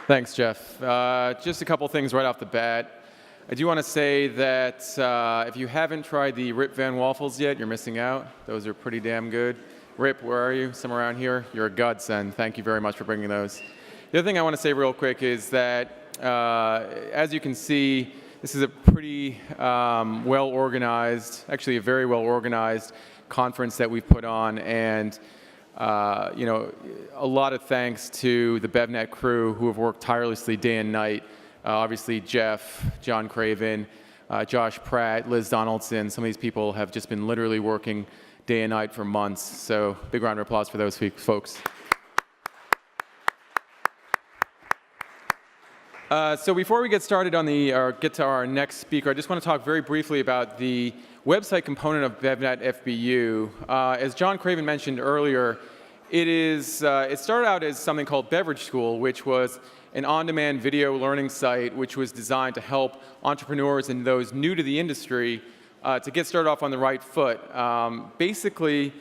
Thanks, Jeff. Just a couple things right off the bat. I do want to say that if you haven't tried the Rip Van waffles yet, you're missing out. Those are pretty damn good. Rip, where are you? Somewhere around here? You're a godsend. Thank you very much for bringing those. The other thing I want to say real quick is that, as you can see, this is a pretty well-organized, actually a very well-organized conference that we've put on, and you know, a lot of thanks to the BevNet crew who have worked tirelessly day and night. Obviously, Jeff, John Craven, Josh Pratt, Liz Donaldson. Some of these people have just been literally working day and night for months. So big round of applause for those folks. So before we get started on get to our next speaker, I just want to talk very briefly about the website component of BevNet FBU. As John Craven mentioned earlier, it started out as something called Beverage School, which was an on-demand video learning site which was designed to help entrepreneurs and those new to the industry to get started off on the right foot. Basically,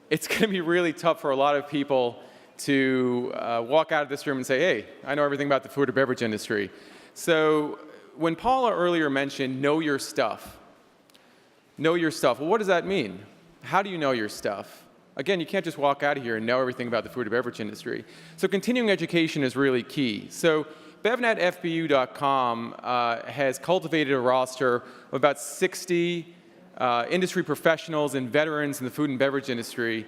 it's going to be really tough for a lot of people to walk out of this room and say, hey, I know everything about the food or beverage industry. So when Paula earlier mentioned know your stuff, well, what does that mean? How do you know your stuff? Again, you can't just walk out of here and know everything about the food or beverage industry. So continuing education is really key. So BevNET.com has cultivated a roster of about 60 industry professionals and veterans in the food and beverage industry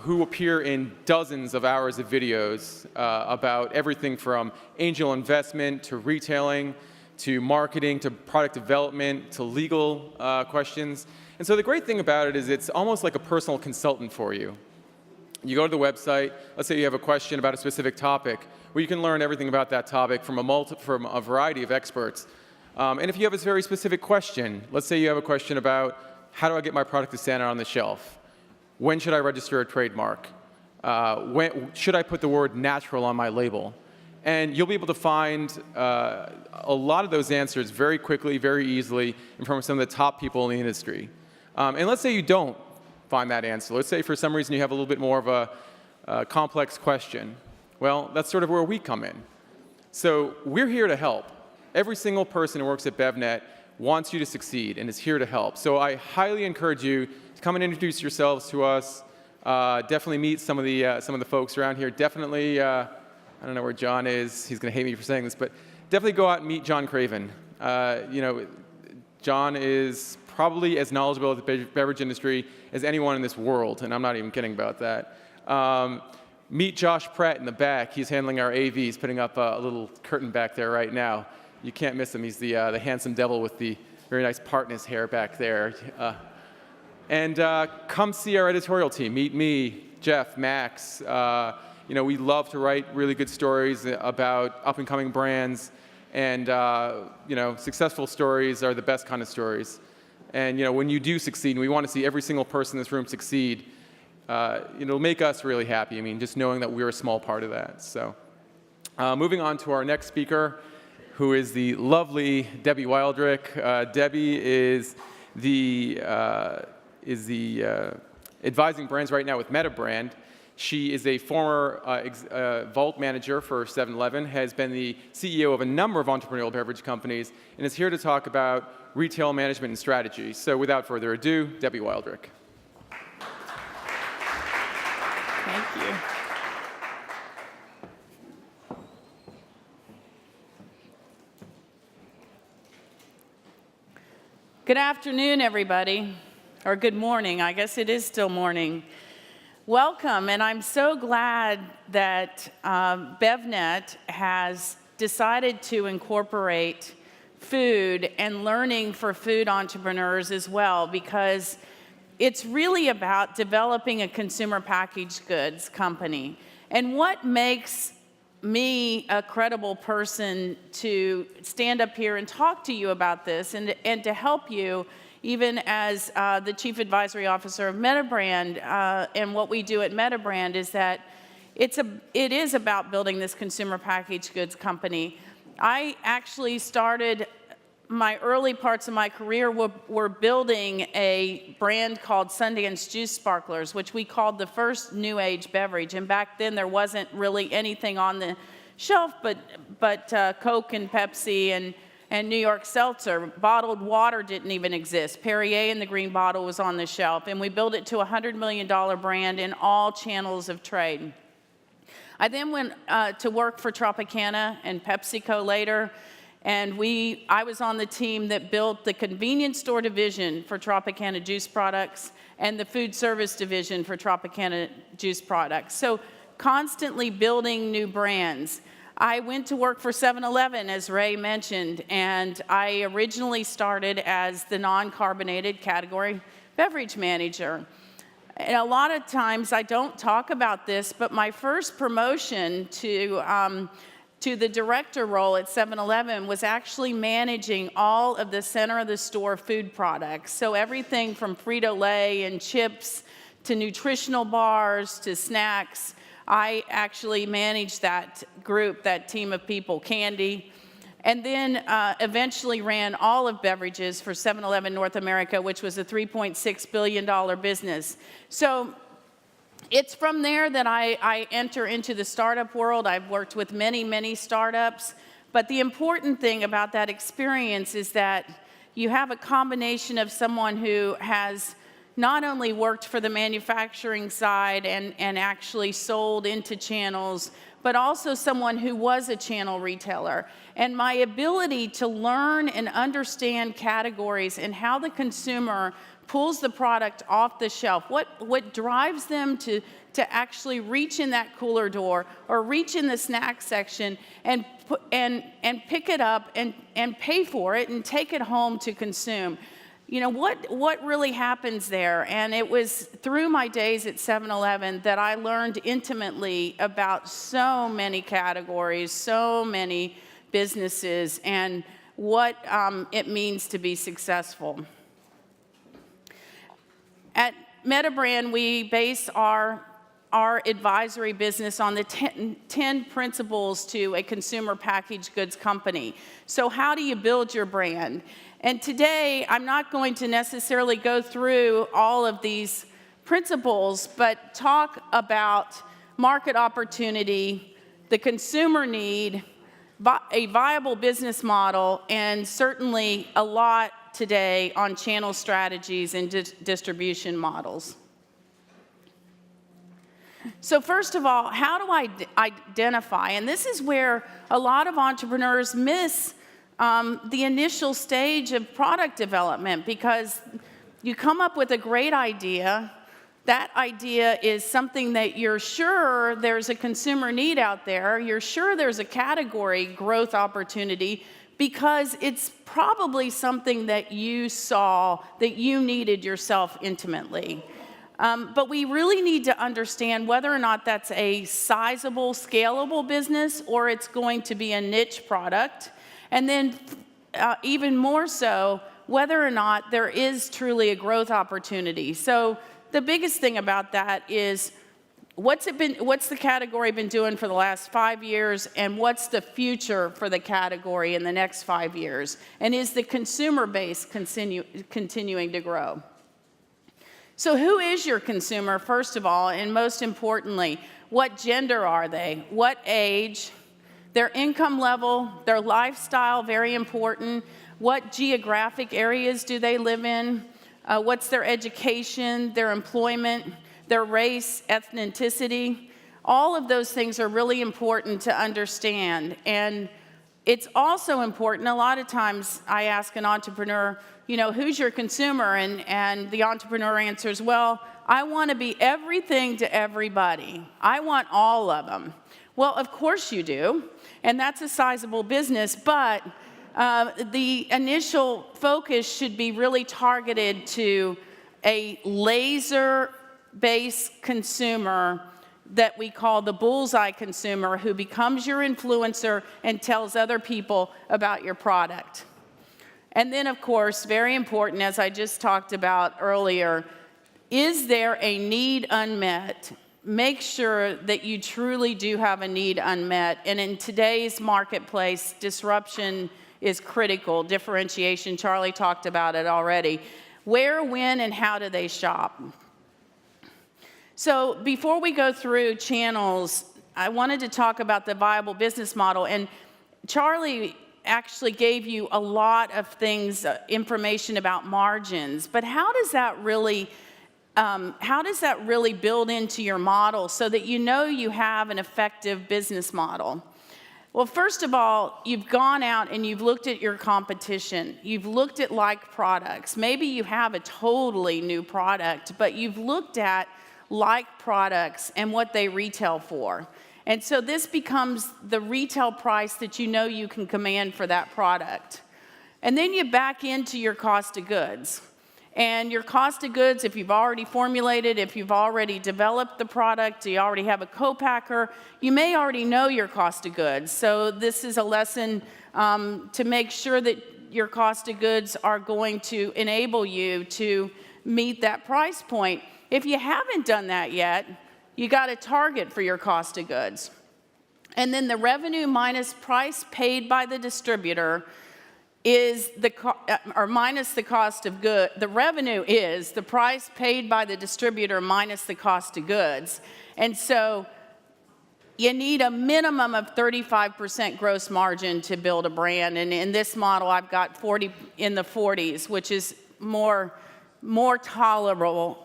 who appear in dozens of hours of videos about everything from angel investment to retailing to marketing to product development to legal questions. And so the great thing about it is it's almost like a personal consultant for you. You go to the website, let's say you have a question about a specific topic, where you can learn everything about that topic from a variety of experts. And if you have a very specific question, let's say you have a question about how do I get my product to stand out on the shelf? When should I register a trademark? When should I put the word natural on my label? And you'll be able to find a lot of those answers very quickly, very easily, from some of the top people in the industry. And let's say you don't find that answer. Let's say for some reason you have a little bit more of a complex question. Well, that's sort of where we come in. So we're here to help. Every single person who works at BevNet wants you to succeed and is here to help. So I highly encourage you to come and introduce yourselves to us. Definitely meet some of the folks around here. Definitely, I don't know where John is. He's going to hate me for saying this, but definitely go out and meet John Craven. You know, John is probably as knowledgeable of the beverage industry as anyone in this world, and I'm not even kidding about that. Meet Josh Pratt in the back. He's handling our AVs, putting up a little curtain back there right now. You can't miss him. He's the handsome devil with the very nice part in his hair back there. And come see our editorial team. Meet me, Jeff, Max. You know, we love to write really good stories about up-and-coming brands, and you know, successful stories are the best kind of stories. And you know, when you do succeed, and we want to see every single person in this room succeed, it'll make us really happy. I mean, just knowing that we're a small part of that. So, moving on to our next speaker, who is the lovely Debbie Wildrick. Debbie is the advising brands right now with Metabrand. She is a former vault manager for 7-Eleven, has been the CEO of a number of entrepreneurial beverage companies, and is here to talk about retail management and strategy. So without further ado, Debbie Wildrick. Thank you. Good afternoon, everybody, or good morning. I guess it is still morning. Welcome, and I'm so glad that BevNet has decided to incorporate food and learning for food entrepreneurs as well, because it's really about developing a consumer packaged goods company. And what makes me a credible person to stand up here and talk to you about this and to help you even as the Chief Advisory Officer of Metabrand. And what we do at Metabrand is that it is about building this consumer packaged goods company. I actually started my early parts of my career were building a brand called Sundance Juice Sparklers, which we called the first new age beverage. And back then there wasn't really anything on the shelf but Coke and Pepsi and New York Seltzer. Bottled water didn't even exist. Perrier in the green bottle was on the shelf. And we built it to a $100 million brand in all channels of trade. I then went to work for Tropicana and PepsiCo later. And I was on the team that built the convenience store division for Tropicana juice products and the food service division for Tropicana juice products. So constantly building new brands. I went to work for 7-Eleven, as Ray mentioned, and I originally started as the non-carbonated category beverage manager. And a lot of times I don't talk about this, but my first promotion to the director role at 7-Eleven was actually managing all of the center of the store food products. So everything from Frito-Lay and chips to nutritional bars to snacks. I actually managed that group, that team of people, candy. And then eventually ran all of beverages for 7-Eleven North America, which was a $3.6 billion business. So it's from there that I enter into the startup world. I've worked with many, many startups. But the important thing about that experience is that you have a combination of someone who has not only worked for the manufacturing side and actually sold into channels, but also someone who was a channel retailer. And my ability to learn and understand categories and how the consumer pulls the product off the shelf, what drives them to actually reach in that cooler door or reach in the snack section and pick it up and pay for it and take it home to consume. You know, what really happens there? And it was through my days at 7-Eleven that I learned intimately about so many categories, so many businesses, and what it means to be successful. At Metabrand, we base our advisory business on the 10 principles to a consumer packaged goods company. So how do you build your brand? And today, I'm not going to necessarily go through all of these principles, but talk about market opportunity, the consumer need, a viable business model, and certainly a lot today on channel strategies and distribution models. So first of all, how do I identify? And this is where a lot of entrepreneurs miss the initial stage of product development, because you come up with a great idea. That idea is something that you're sure there's a consumer need out there. You're sure there's a category growth opportunity because it's probably something that you saw that you needed yourself intimately. But we really need to understand whether or not that's a sizable, scalable business or it's going to be a niche product. And then even more so, whether or not there is truly a growth opportunity. So the biggest thing about that is what's the category been doing for the last 5 years, and what's the future for the category in the next 5 years? And is the consumer base continuing to grow? So who is your consumer, first of all, and most importantly, what gender are they? What age? Their income level, their lifestyle, very important. What geographic areas do they live in? What's their education, their employment, their race, ethnicity? All of those things are really important to understand. And it's also important, a lot of times I ask an entrepreneur, you know, who's your consumer? And the entrepreneur answers, well, I want to be everything to everybody. I want all of them. Well, of course you do, and that's a sizable business, but the initial focus should be really targeted to a laser-based consumer that we call the bullseye consumer, who becomes your influencer and tells other people about your product. And then, of course, very important, as I just talked about earlier, is there a need unmet? Make sure that you truly do have a need unmet. And in today's marketplace, disruption is critical. Differentiation, Charlie talked about it already. Where, when, and how do they shop? So before we go through channels, I wanted to talk about the viable business model. And Charlie actually gave you a lot of things, information about margins. But how does that really build into your model so that you know you have an effective business model? Well, first of all, you've gone out and you've looked at your competition. You've looked at like products. Maybe you have a totally new product, but you've looked at like products and what they retail for. And so this becomes the retail price that you know you can command for that product. And then you back into your cost of goods. And your cost of goods, if you've already formulated, if you've already developed the product, you already have a co-packer, you may already know your cost of goods. So this is a lesson to make sure that your cost of goods are going to enable you to meet that price point. If you haven't done that yet, you got a target for your cost of goods. And then the revenue minus price paid by the distributor is minus the cost of goods. The revenue is the price paid by the distributor minus the cost of goods. And so you need a minimum of 35% gross margin to build a brand. And in this model, I've got 40 in the 40s, which is more tolerable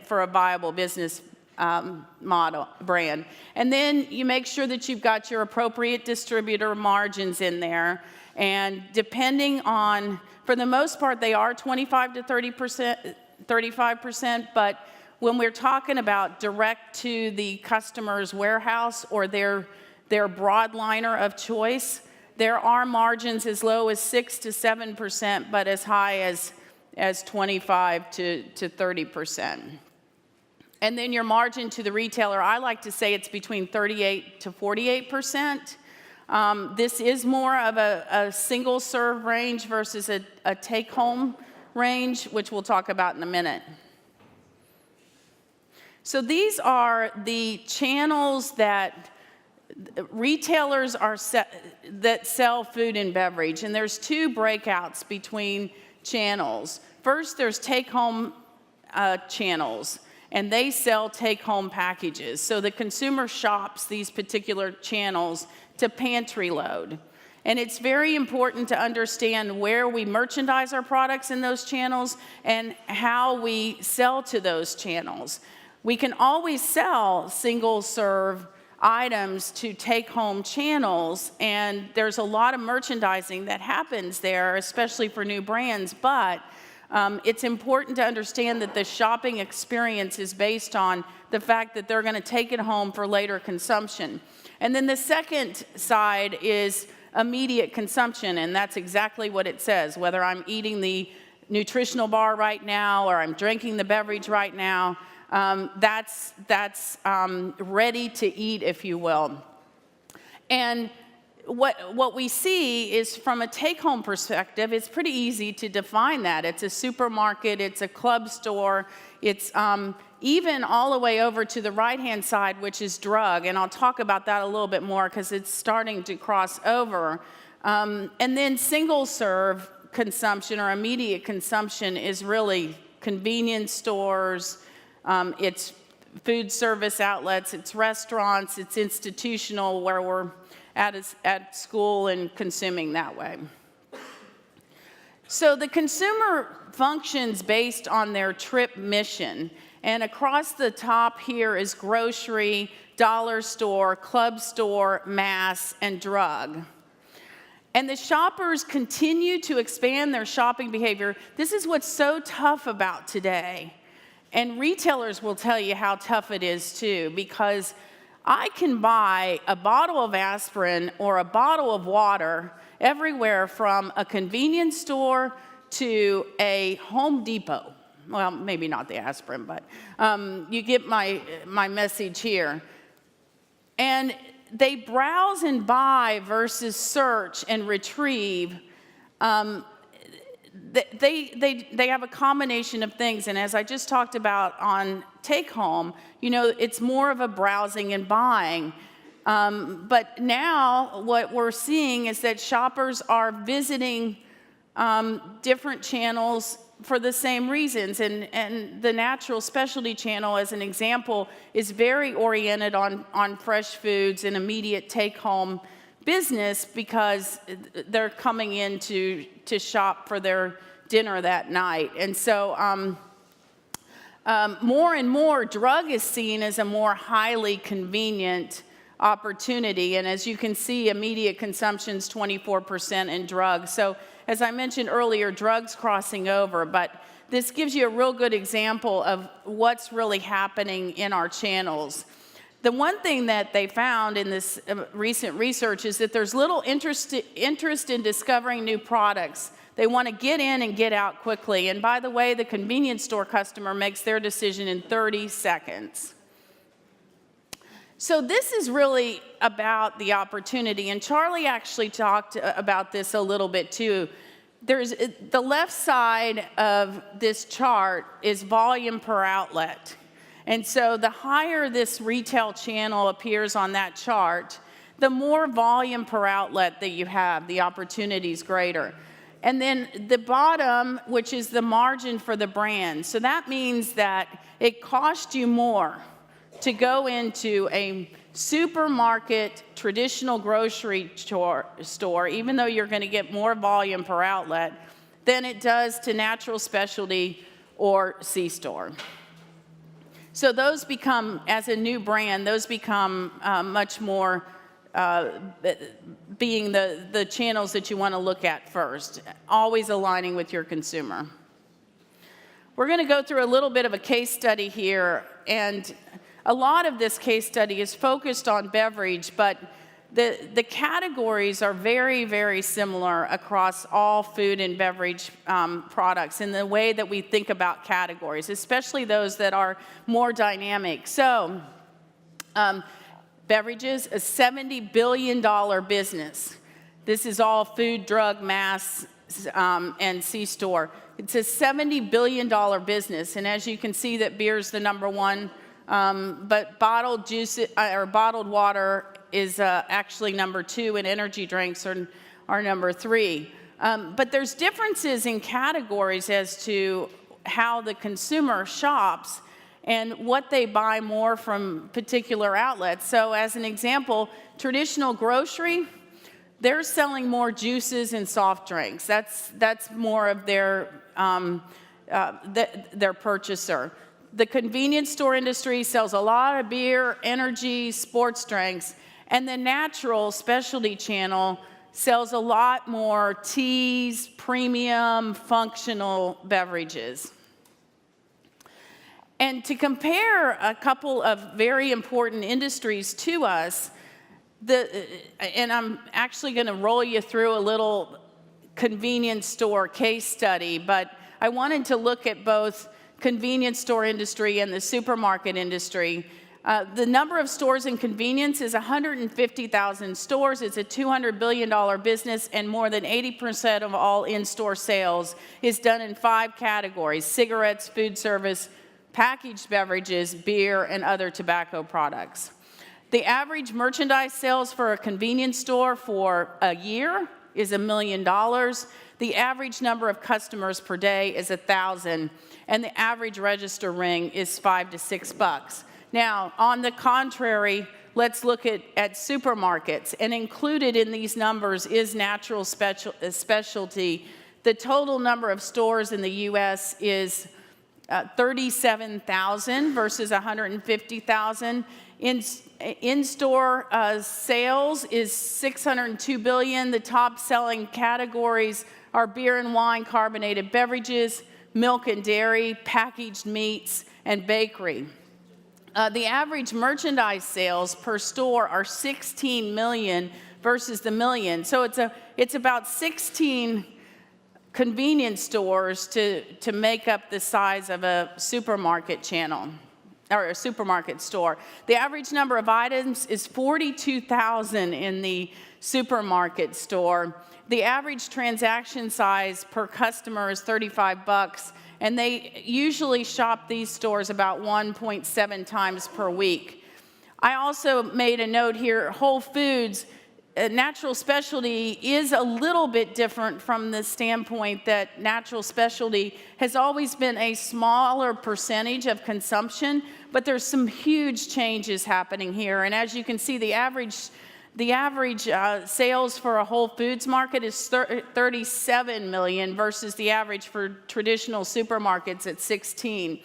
for a viable business model brand. And then you make sure that you've got your appropriate distributor margins in there. And depending on, for the most part, they are 25 to 30%, 35%, but when we're talking about direct to the customer's warehouse or their broadliner of choice, there are margins as low as 6 to 7%, but as high as 25 to 30%. And then your margin to the retailer, I like to say it's between 38 to 48%. This is more of a single serve range versus a take-home range, which we'll talk about in a minute. So these are the channels that retailers that sell food and beverage. And there's two breakouts between channels. First, there's take-home channels. And they sell take-home packages. So the consumer shops these particular channels to pantry load. And it's very important to understand where we merchandise our products in those channels and how we sell to those channels. We can always sell single-serve items to take-home channels, and there's a lot of merchandising that happens there, especially for new brands, but it's important to understand that the shopping experience is based on the fact that they're going to take it home for later consumption. And then the second side is immediate consumption, and that's exactly what it says. Whether I'm eating the nutritional bar right now or I'm drinking the beverage right now, that's ready to eat, if you will. And what we see is from a take-home perspective, it's pretty easy to define that. It's a supermarket, it's a club store, it's even all the way over to the right-hand side, which is drug, and I'll talk about that a little bit more because it's starting to cross over. And then single-serve consumption or immediate consumption is really convenience stores, it's food service outlets, it's restaurants, it's institutional where we're at school and consuming that way. So the consumer functions based on their trip mission. And across the top here is grocery, dollar store, club store, mass, and drug. And the shoppers continue to expand their shopping behavior. This is what's so tough about today. And retailers will tell you how tough it is too, because I can buy a bottle of aspirin or a bottle of water everywhere from a convenience store to a Home Depot. Well, maybe not the aspirin, but you get my message here. And they browse and buy versus search and retrieve. they have a combination of things, and as I just talked about on take home, you know, it's more of a browsing and buying. But now what we're seeing is that shoppers are visiting different channels for the same reasons, and the natural specialty channel, as an example, is very oriented on fresh foods and immediate take-home business because they're coming in to shop for their dinner that night. And so more and more, drug is seen as a more highly convenient opportunity. And as you can see, immediate consumption's 24% in drugs. So as I mentioned earlier, drugs crossing over, but this gives you a real good example of what's really happening in our channels. The one thing that they found in this recent research is that there's little interest in discovering new products. They want to get in and get out quickly. And by the way, the convenience store customer makes their decision in 30 seconds. So this is really about the opportunity, and Charlie actually talked about this a little bit too. The left side of this chart is volume per outlet. And so the higher this retail channel appears on that chart, the more volume per outlet that you have, the opportunity is greater. And then the bottom, which is the margin for the brand. So that means that it costs you more to go into a supermarket, traditional grocery store, even though you're going to get more volume per outlet, than it does to natural specialty or C-store. So those become, as a new brand, those become much more being the channels that you want to look at first, always aligning with your consumer. We're going to go through a little bit of a case study here, and a lot of this case study is focused on beverage, but the categories are very, very similar across all food and beverage products in the way that we think about categories, especially those that are more dynamic. So, beverages, a $70 billion business. This is all food, drug, mass, and C-store. It's a $70 billion business, and as you can see, that beer's the number one. But bottled juice or bottled water is actually number 2, and energy drinks are number 3. But there's differences in categories as to how the consumer shops and what they buy more from particular outlets. So as an example, traditional grocery, they're selling more juices and soft drinks. That's more of their purchaser. The convenience store industry sells a lot of beer, energy, sports drinks, and the natural specialty channel sells a lot more teas, premium, functional beverages. And to compare a couple of very important industries to us, and I'm actually going to roll you through a little convenience store case study, but I wanted to look at both convenience store industry and the supermarket industry. The number of stores in convenience is 150,000 stores. It's a $200 billion business, and more than 80% of all in-store sales is done in 5 categories: cigarettes, food service, packaged beverages, beer, and other tobacco products. The average merchandise sales for a convenience store for a year is $1 million. The average number of customers per day is 1,000, and the average register ring is $5 to $6. Now, on the contrary, let's look at supermarkets, and included in these numbers is natural specialty. The total number of stores in the U.S. is 37,000 versus 150,000. In-store sales is $602 billion. The top-selling categories are beer and wine, carbonated beverages, milk and dairy, packaged meats, and bakery. The average merchandise sales per store are 16 million versus the million. So it's about 16 convenience stores to make up the size of a supermarket channel. or a supermarket store. The average number of items is 42,000 in the supermarket store. The average transaction size per customer is $35, and they usually shop these stores about 1.7 times per week. I also made a note here, Whole Foods, natural specialty is a little bit different from the standpoint that natural specialty has always been a smaller percentage of consumption, but there's some huge changes happening here. And as you can see, the average sales for a Whole Foods market is 37 million versus the average for traditional supermarkets at 16.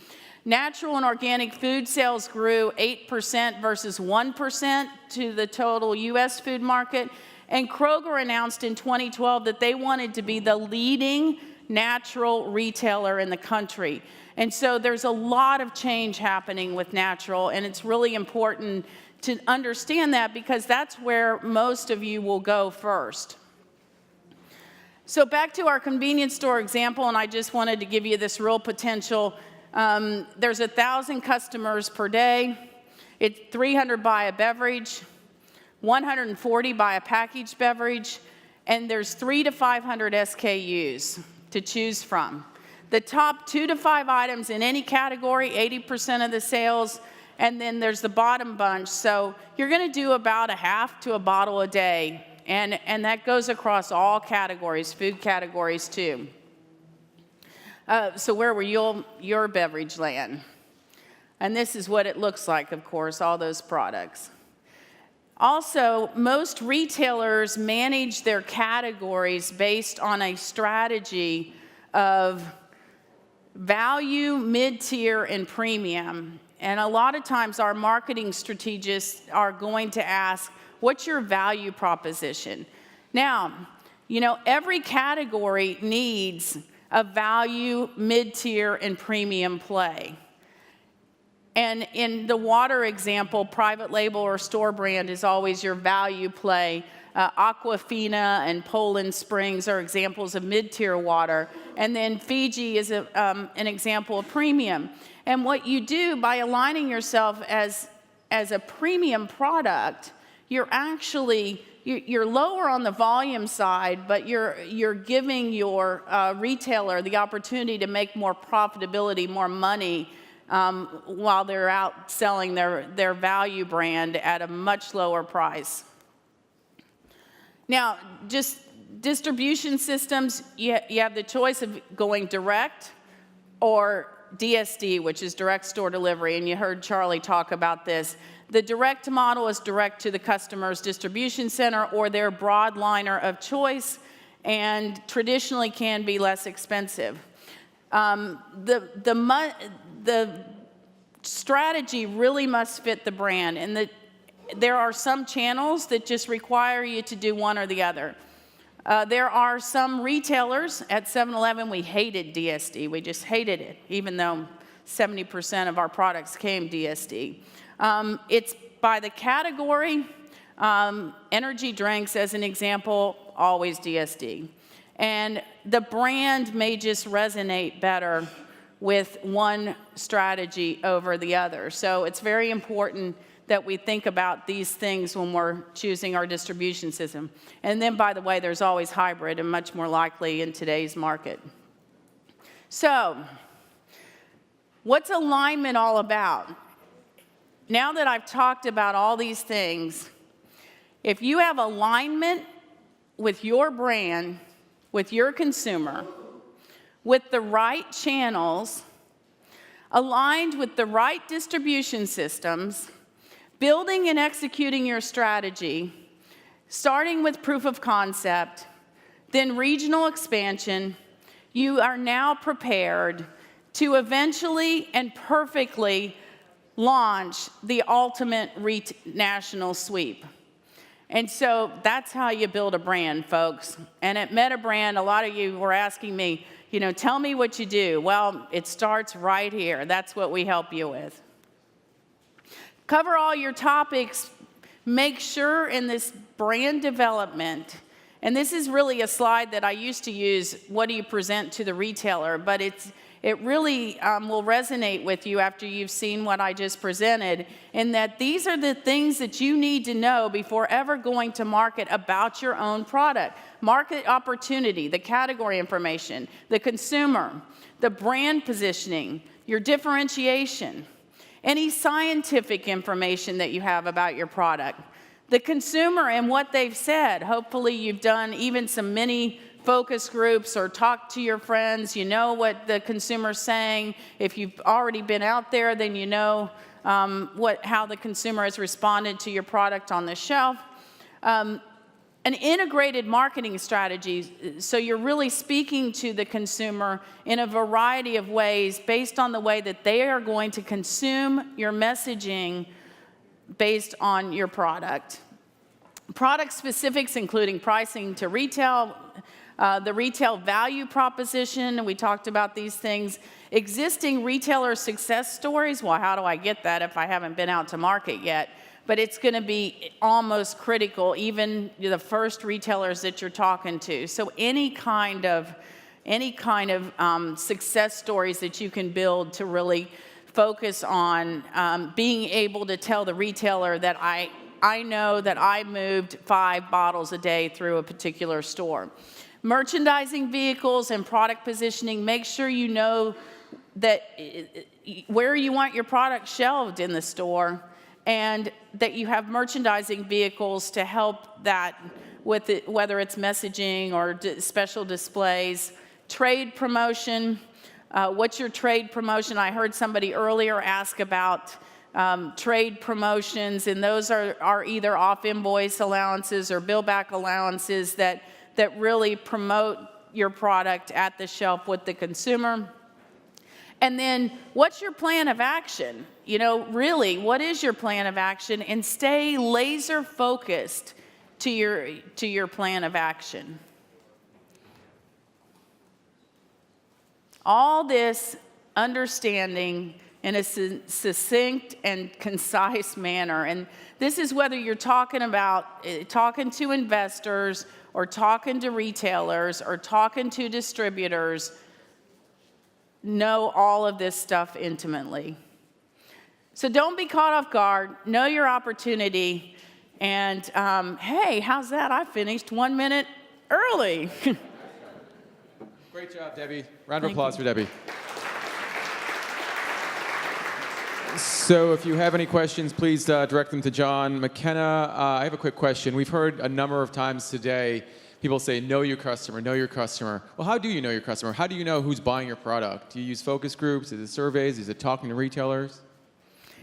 Natural and organic food sales grew 8% versus 1% to the total U.S. food market. And Kroger announced in 2012 that they wanted to be the leading natural retailer in the country. And so there's a lot of change happening with natural, and it's really important to understand that because that's where most of you will go first. So back to our convenience store example, and I just wanted to give you this real potential. There's 1,000 customers per day. It's 300 buy a beverage, 140 buy a packaged beverage, and there's 300 to 500 SKUs to choose from. The top 2 to 5 items in any category, 80% of the sales, and then there's the bottom bunch. So you're going to do about a half to a bottle a day, and that goes across all categories, food categories too. So where will your beverage land? And this is what it looks like, of course, all those products. Also, most retailers manage their categories based on a strategy of value, mid-tier, and premium. And a lot of times our marketing strategists are going to ask, what's your value proposition? Now, you know, every category needs a value, mid-tier, and premium play. And in the water example, private label or store brand is always your value play. Aquafina and Poland Springs are examples of mid-tier water. And then Fiji is an example of premium. And what you do by aligning yourself as a premium product, you're lower on the volume side, but you're giving your retailer the opportunity to make more profitability, more money, while they're out selling their value brand at a much lower price. Now, just distribution systems, you have the choice of going direct or DSD, which is direct store delivery, and you heard Charlie talk about this. The direct model is direct to the customer's distribution center or their broadliner of choice, and traditionally can be less expensive. The strategy really must fit the brand, and there are some channels that just require you to do one or the other. There are some retailers at 7-Eleven, we hated DSD. We just hated it, even though 70% of our products came DSD. It's by the category. Energy drinks, as an example, always DSD. And the brand may just resonate better with one strategy over the other. So it's very important that we think about these things when we're choosing our distribution system. And then, by the way, there's always hybrid and much more likely in today's market. So, what's alignment all about? Now that I've talked about all these things, if you have alignment with your brand, with your consumer, with the right channels, aligned with the right distribution systems, building and executing your strategy, starting with proof of concept, then regional expansion, you are now prepared to eventually and perfectly launch the ultimate national sweep. And so that's how you build a brand, folks. And at Metabrand, a lot of you were asking me, you know, tell me what you do. Well, it starts right here. That's what we help you with. Cover all your topics. Make sure in this brand development, and this is really a slide that I used to use, what do you present to the retailer, but it really will resonate with you after you've seen what I just presented, in that these are the things that you need to know before ever going to market about your own product. Market opportunity, the category information, the consumer, the brand positioning, your differentiation, any scientific information that you have about your product, the consumer and what they've said. Hopefully you've done even some mini focus groups or talked to your friends. You know what the consumer's saying. If you've already been out there, then you know how the consumer has responded to your product on the shelf. An integrated marketing strategy, so you're really speaking to the consumer in a variety of ways based on the way that they are going to consume your messaging based on your product. Product specifics, including pricing to retail, the retail value proposition, we talked about these things. Existing retailer success stories, well, how do I get that if I haven't been out to market yet? But it's going to be almost critical, even the first retailers that you're talking to. So any kind of success stories that you can build to really focus on being able to tell the retailer that I know that I moved 5 bottles a day through a particular store. Merchandising vehicles and product positioning, make sure you know that where you want your product shelved in the store, and that you have merchandising vehicles to help that with it, whether it's messaging or special displays. Trade promotion, what's your trade promotion? I heard somebody earlier ask about trade promotions, and those are either off-invoice allowances or bill-back allowances that really promote your product at the shelf with the consumer. And then, what's your plan of action? You know, really, what is your plan of action? And stay laser focused to your plan of action. All this understanding in a succinct and concise manner. And this is whether you're talking to investors or talking to retailers or talking to distributors. Know all of this stuff intimately. So don't be caught off guard. Know your opportunity. And hey, how's that? I finished 1 minute early. Great job, Debbie. Round of applause for Debbie. So if you have any questions, please direct them to John. McKenna, I have a quick question. We've heard a number of times today people say, know your customer, know your customer. Well, how do you know your customer? How do you know who's buying your product? Do you use focus groups? Is it surveys? Is it talking to retailers?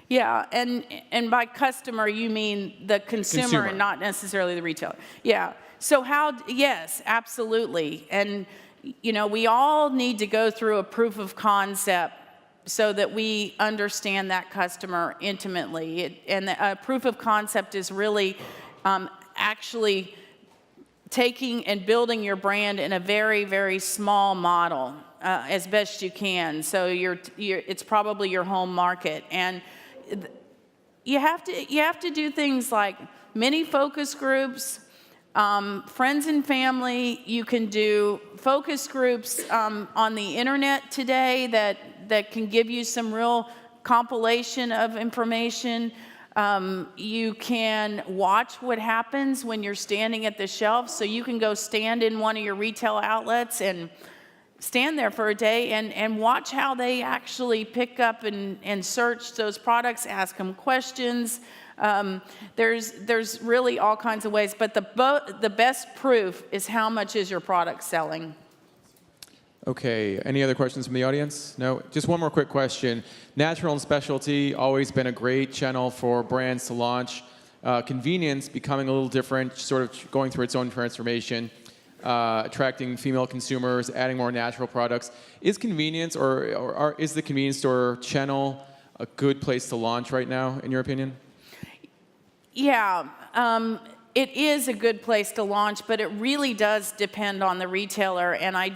Yeah, and by customer, you mean the consumer and not necessarily the retailer. Yeah, so yes, absolutely. And, you know, we all need to go through a proof of concept so that we understand that customer intimately. And a proof of concept is really actually taking and building your brand in a very, very small model as best you can. So it's probably your home market. And you have to do things like mini focus groups, friends and family. You can do focus groups on the internet today that can give you some real compilation of information. You can watch what happens when you're standing at the shelf. So you can go stand in one of your retail outlets and stand there for a day and watch how they actually pick up and search those products, ask them questions. There's really all kinds of ways, but the best proof is how much is your product selling. Okay, any other questions from the audience? No? Just one more quick question. Natural and specialty, always been a great channel for brands to launch. Convenience becoming a little different, sort of going through its own transformation, attracting female consumers, adding more natural products. Is convenience or is the convenience store channel a good place to launch right now, in your opinion? Yeah, it is a good place to launch, but it really does depend on the retailer. And I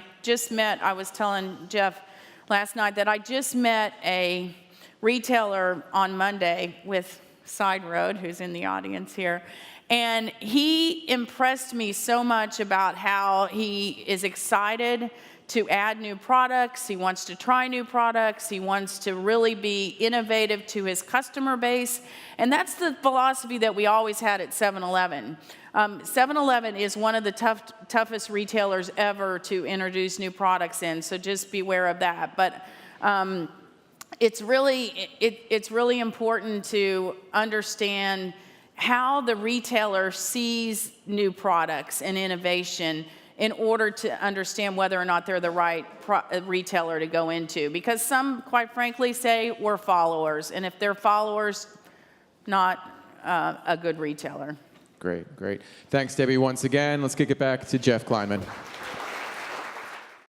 was telling Jeff last night that I just met a retailer on Monday with Side Road, who's in the audience here. And he impressed me so much about how he is excited to add new products. He wants to try new products. He wants to really be innovative to his customer base. And that's the philosophy that we always had at 7-Eleven. 7-Eleven is one of the toughest retailers ever to introduce new products in, so just beware of that. But it's really important to understand how the retailer sees new products and innovation in order to understand whether or not they're the right retailer to go into. Because some, quite frankly, say we're followers, and if they're followers, not a good retailer. Great, great. Thanks, Debbie, once again. Let's kick it back to Jeff Kleinman.